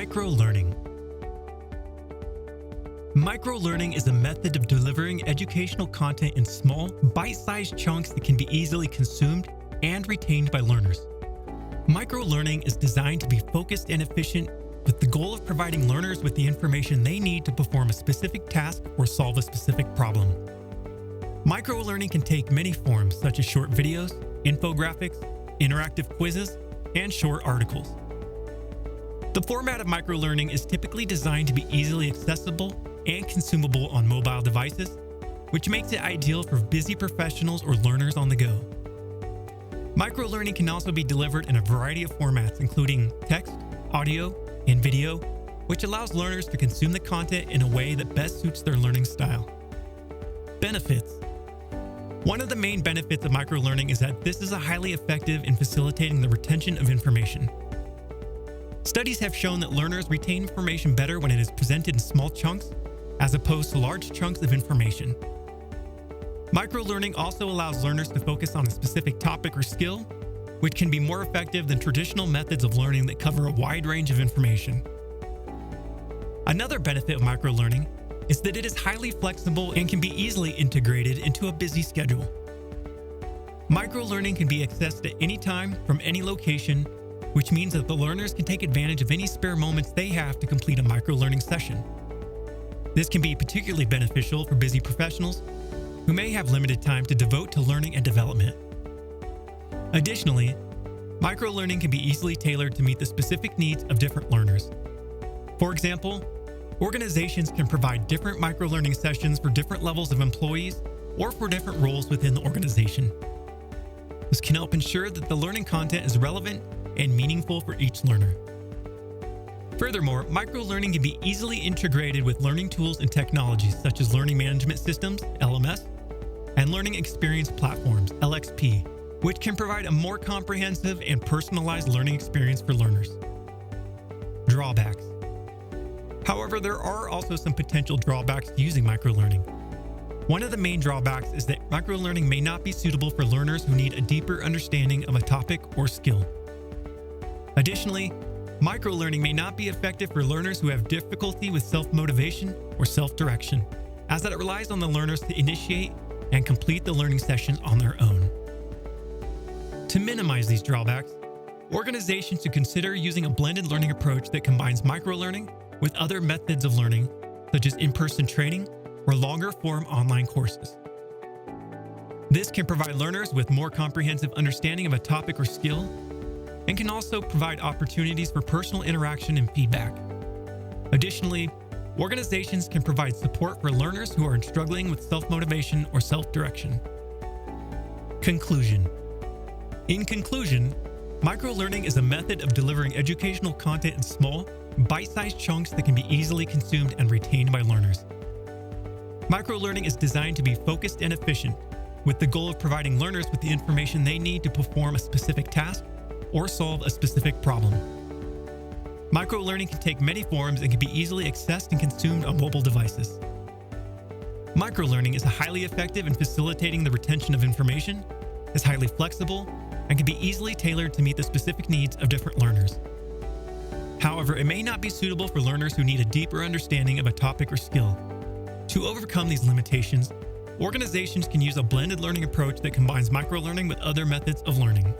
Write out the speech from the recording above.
Microlearning. Microlearning is a method of delivering educational content in small, bite-sized chunks that can be easily consumed and retained by learners. Microlearning is designed to be focused and efficient with the goal of providing learners with the information they need to perform a specific task or solve a specific problem. Microlearning can take many forms such as short videos, infographics, interactive quizzes, and short articles. The format of microlearning is typically designed to be easily accessible and consumable on mobile devices, which makes it ideal for busy professionals or learners on the go. Microlearning can also be delivered in a variety of formats, including text, audio, and video, which allows learners to consume the content in a way that best suits their learning style. Benefits. One of the main benefits of microlearning is that this is highly effective in facilitating the retention of information. Studies have shown that learners retain information better when it is presented in small chunks, as opposed to large chunks of information. Microlearning also allows learners to focus on a specific topic or skill, which can be more effective than traditional methods of learning that cover a wide range of information. Another benefit of microlearning is that it is highly flexible and can be easily integrated into a busy schedule. Microlearning can be accessed at any time from any location, which means that the learners can take advantage of any spare moments they have to complete a microlearning session. This can be particularly beneficial for busy professionals who may have limited time to devote to learning and development. Additionally, microlearning can be easily tailored to meet the specific needs of different learners. For example, organizations can provide different microlearning sessions for different levels of employees or for different roles within the organization. This can help ensure that the learning content is relevant and meaningful for each learner. Furthermore, microlearning can be easily integrated with learning tools and technologies such as learning management systems, LMS, and learning experience platforms, LXP, which can provide a more comprehensive and personalized learning experience for learners. Drawbacks. However, there are also some potential drawbacks to using microlearning. One of the main drawbacks is that microlearning may not be suitable for learners who need a deeper understanding of a topic or skill. Additionally, microlearning may not be effective for learners who have difficulty with self-motivation or self-direction, as that it relies on the learners to initiate and complete the learning sessions on their own. To minimize these drawbacks, organizations should consider using a blended learning approach that combines microlearning with other methods of learning, such as in-person training or longer-form online courses. This can provide learners with more comprehensive understanding of a topic or skill, and can also provide opportunities for personal interaction and feedback. Additionally, organizations can provide support for learners who are struggling with self-motivation or self-direction. Conclusion. In conclusion, microlearning is a method of delivering educational content in small, bite-sized chunks that can be easily consumed and retained by learners. Microlearning is designed to be focused and efficient, with the goal of providing learners with the information they need to perform a specific task or solve a specific problem. Microlearning can take many forms and can be easily accessed and consumed on mobile devices. Microlearning is highly effective in facilitating the retention of information, is highly flexible, and can be easily tailored to meet the specific needs of different learners. However, it may not be suitable for learners who need a deeper understanding of a topic or skill. To overcome these limitations, organizations can use a blended learning approach that combines microlearning with other methods of learning.